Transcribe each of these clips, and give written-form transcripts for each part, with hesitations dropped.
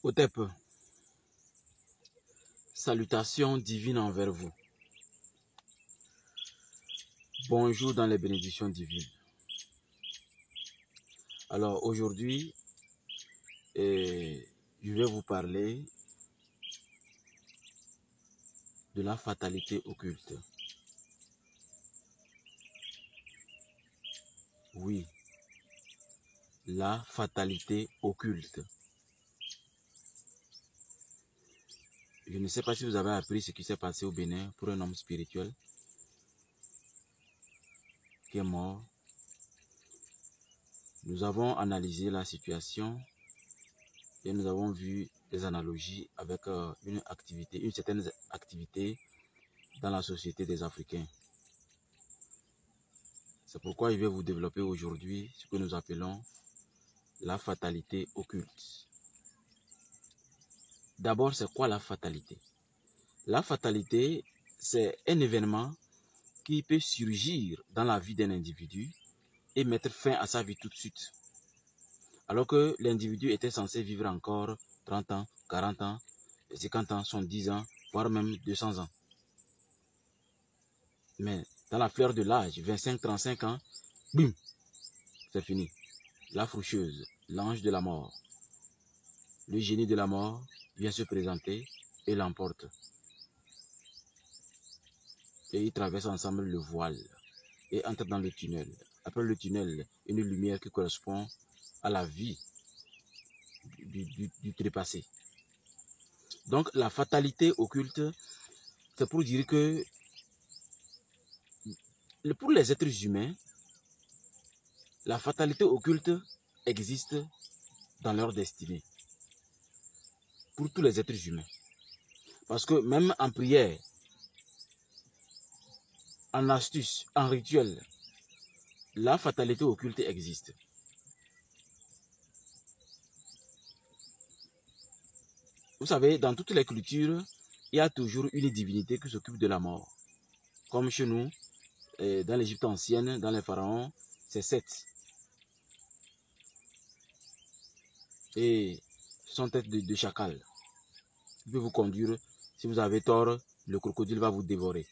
Otep, salutations divines envers vous. Bonjour dans les bénédictions divines. Alors aujourd'hui, je vais vous parler de la fatalité occulte. Oui, la fatalité occulte. Je ne sais pas si vous avez appris ce qui s'est passé au Bénin pour un homme spirituel qui est mort. Nous avons analysé la situation et nous avons vu des analogies avec une certaine activité dans la société des Africains. C'est pourquoi je vais vous développer aujourd'hui ce que nous appelons la fatalité occulte. D'abord, c'est quoi la fatalité? La fatalité, c'est un événement qui peut surgir dans la vie d'un individu et mettre fin à sa vie tout de suite. Alors que l'individu était censé vivre encore 30 ans, 40 ans, 50 ans, 70 ans, voire même 200 ans. Mais dans la fleur de l'âge, 25-35 ans, boum, c'est fini. La faucheuse, l'ange de la mort, le génie de la mort vient se présenter et l'emporte. Et ils traversent ensemble le voile et entrent dans le tunnel. Après le tunnel, une lumière qui correspond à la vie du trépassé. Donc la fatalité occulte, c'est pour dire que pour les êtres humains, la fatalité occulte existe dans leur destinée. Pour tous les êtres humains. Parce que même en prière, en astuce, en rituel, la fatalité occulte existe. Vous savez, dans toutes les cultures, il y a toujours une divinité qui s'occupe de la mort. Comme chez nous, dans l'Égypte ancienne, dans les pharaons, c'est Seth. Et ce sont têtes de chacal. Il peut vous conduire. Si vous avez tort, le crocodile va vous dévorer.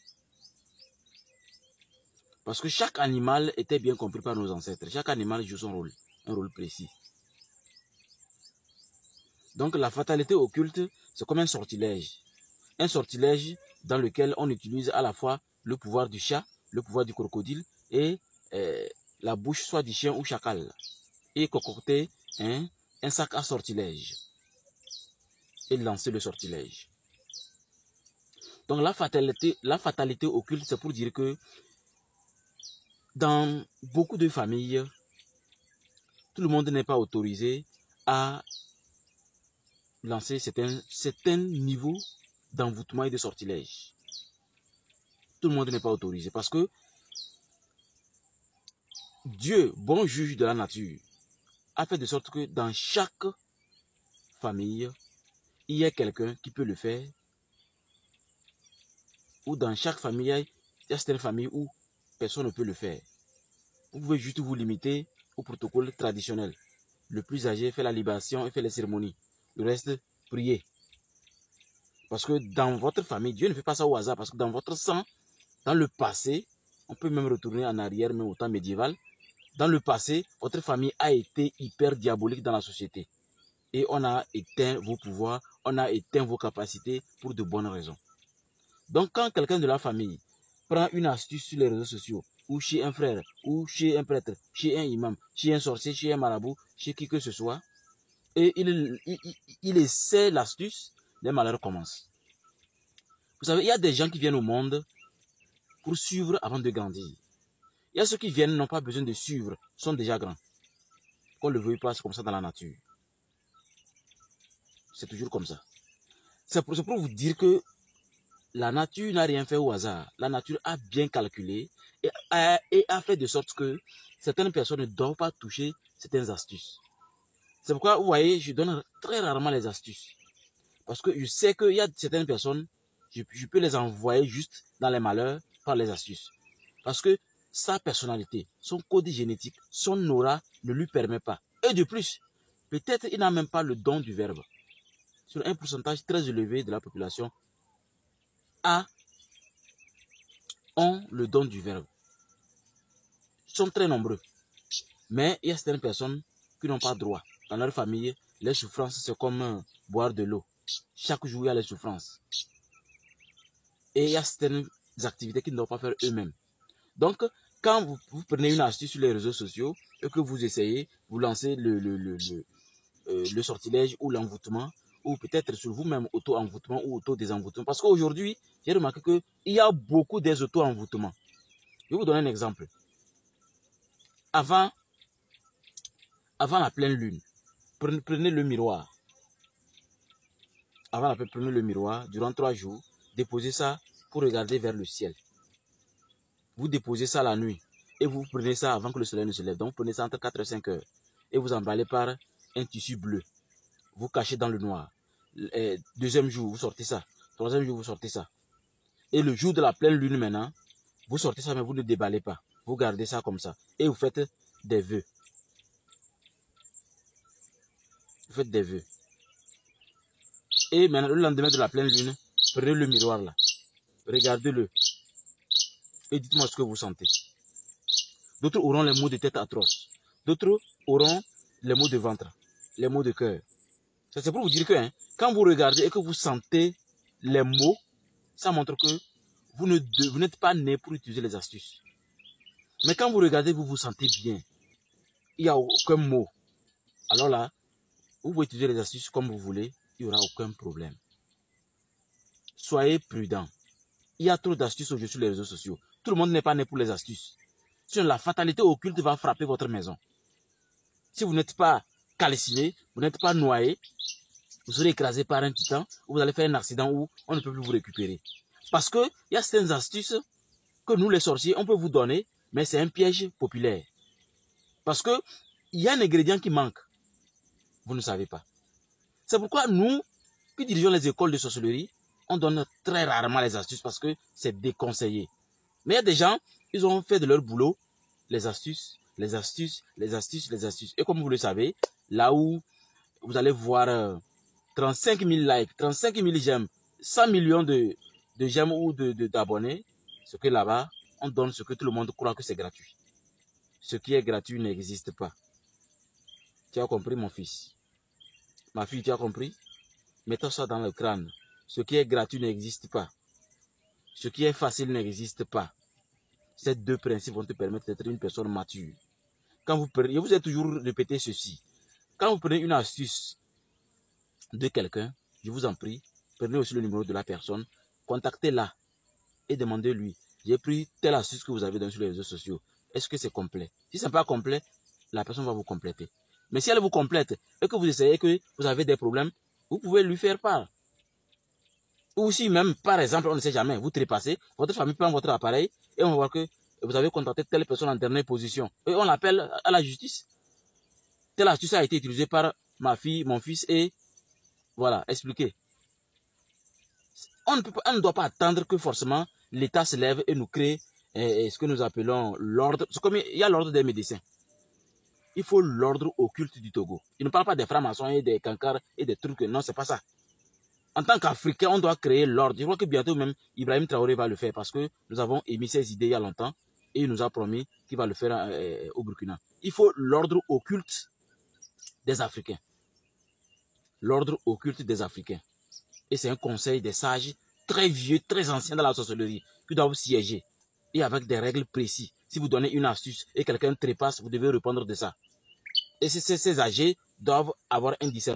Parce que chaque animal était bien compris par nos ancêtres. Chaque animal joue son rôle, un rôle précis. Donc la fatalité occulte, c'est comme un sortilège. Un sortilège dans lequel on utilise à la fois le pouvoir du chat, le pouvoir du crocodile et la bouche soit du chien ou chacal. Et concocter un sac à sortilège. Et lancer le sortilège. Donc la fatalité occulte, c'est pour dire que dans beaucoup de familles, tout le monde n'est pas autorisé à lancer certains niveaux d'envoûtement et de sortilège. Tout le monde n'est pas autorisé parce que Dieu, bon juge de la nature, a fait de sorte que dans chaque famille, il y a quelqu'un qui peut le faire. Ou dans chaque famille, il y a certaines familles où personne ne peut le faire. Vous pouvez juste vous limiter au protocole traditionnel. Le plus âgé fait la libation et fait les cérémonies. Le reste, priez. Parce que dans votre famille, Dieu ne fait pas ça au hasard. Parce que dans votre sang, dans le passé, on peut même retourner en arrière, même au temps médiéval. Dans le passé, votre famille a été hyper diabolique dans la société. Et on a éteint vos pouvoirs, on a éteint vos capacités pour de bonnes raisons. Donc quand quelqu'un de la famille prend une astuce sur les réseaux sociaux, ou chez un frère, ou chez un prêtre, chez un imam, chez un sorcier, chez un marabout, chez qui que ce soit, et il essaie l'astuce, les malheurs commencent. Vous savez, il y a des gens qui viennent au monde pour suivre avant de grandir. Il y a ceux qui viennent, n'ont pas besoin de suivre, sont déjà grands. Qu'on le veuille pas, c'est comme ça dans la nature. C'est toujours comme ça. C'est pour vous dire que la nature n'a rien fait au hasard. La nature a bien calculé et a fait de sorte que certaines personnes ne doivent pas toucher certaines astuces. C'est pourquoi, vous voyez, je donne très rarement les astuces. Parce que je sais qu'il y a certaines personnes, je peux les envoyer juste dans les malheurs par les astuces. Parce que sa personnalité, son code génétique, son aura ne lui permet pas. Et de plus, peut-être il n'a même pas le don du verbe. sur un pourcentage très élevé de la population, ont le don du verbe. Ils sont très nombreux. Mais il y a certaines personnes qui n'ont pas droit. Dans leur famille, les souffrances, c'est comme boire de l'eau. Chaque jour, il y a les souffrances. Et il y a certaines activités qu'ils ne doivent pas faire eux-mêmes. Donc, quand vous prenez une astuce sur les réseaux sociaux et que vous essayez, vous lancez le sortilège ou l'envoûtement, ou peut-être sur vous-même auto-envoûtement ou auto-désenvoûtement. Parce qu'aujourd'hui, j'ai remarqué qu'il y a beaucoup des auto-envoûtements. Je vais vous donner un exemple. Avant la pleine lune, prenez le miroir. Prenez le miroir, durant 3 jours, déposez ça pour regarder vers le ciel. Vous déposez ça la nuit et vous prenez ça avant que le soleil ne se lève. Donc, vous prenez ça entre 4 et 5 heures et vous emballez par un tissu bleu. Vous cachez dans le noir. Deuxième jour, vous sortez ça. Troisième jour, vous sortez ça. Et le jour de la pleine lune maintenant, vous sortez ça mais vous ne déballez pas. Vous gardez ça comme ça et vous faites des vœux. Vous faites des vœux. Et maintenant, le lendemain de la pleine lune, prenez le miroir là. Regardez-le. Et dites-moi ce que vous sentez. D'autres auront les maux de tête atroces. D'autres auront les maux de ventre, les maux de cœur. C'est pour vous dire que quand vous regardez et que vous sentez les maux, ça montre que vous n'êtes pas né pour utiliser les astuces. Mais quand vous regardez, vous vous sentez bien. Il n'y a aucun mot. Alors là, vous pouvez utiliser les astuces comme vous voulez. Il n'y aura aucun problème. Soyez prudents. Il y a trop d'astuces aujourd'hui sur les réseaux sociaux. Tout le monde n'est pas né pour les astuces. Sinon, la fatalité occulte va frapper votre maison. Si vous n'êtes pas calciné, vous n'êtes pas noyé, vous serez écrasé par un titan, ou vous allez faire un accident où on ne peut plus vous récupérer. Parce qu'il y a certaines astuces que nous, les sorciers, on peut vous donner, mais c'est un piège populaire. Parce qu'il y a un ingrédient qui manque. Vous ne savez pas. C'est pourquoi nous, qui dirigeons les écoles de sorcellerie, on donne très rarement les astuces parce que c'est déconseillé. Mais il y a des gens, ils ont fait de leur boulot les astuces, les astuces, les astuces, les astuces. Et comme vous le savez, là où vous allez voir 35 000 likes, 35 000 j'aime, 100 millions de j'aime ou d'abonnés, ce que là-bas, on donne ce que tout le monde croit que c'est gratuit. Ce qui est gratuit n'existe pas. Tu as compris, mon fils? Ma fille, tu as compris? Mettons ça dans le crâne. Ce qui est gratuit n'existe pas. Ce qui est facile n'existe pas. Ces deux principes vont te permettre d'être une personne mature. Quand vous prenez, je vous ai toujours répété ceci. Quand vous prenez une astuce de quelqu'un, je vous en prie, prenez aussi le numéro de la personne, contactez-la et demandez-lui, j'ai pris telle astuce que vous avez donnée sur les réseaux sociaux. Est-ce que c'est complet? Si ce n'est pas complet, la personne va vous compléter. Mais si elle vous complète et que vous essayez que vous avez des problèmes, vous pouvez lui faire part. Ou si même, par exemple, on ne sait jamais, vous trépassez, votre famille prend votre appareil et on va voir que vous avez contacté telle personne en dernière position. Et on l'appelle à la justice. Telle astuce a été utilisée par ma fille, mon fils et voilà, expliquez. On ne doit pas attendre que forcément l'État se lève et nous crée ce que nous appelons l'ordre. C'est comme il y a l'ordre des médecins. Il faut l'ordre occulte du Togo. Il ne parle pas des francs-maçons et des cancars et des trucs. Non, c'est pas ça. En tant qu'Africain, on doit créer l'ordre. Je crois que bientôt même, Ibrahim Traoré va le faire parce que nous avons émis ces idées il y a longtemps et il nous a promis qu'il va le faire au Burkina. Il faut l'ordre occulte des Africains. L'ordre occulte des Africains. Et c'est un conseil des sages très vieux, très anciens dans la sorcellerie qui doivent siéger et avec des règles précises. Si vous donnez une astuce et quelqu'un trépasse, vous devez répondre de ça. Et ces âgés doivent avoir un discernement.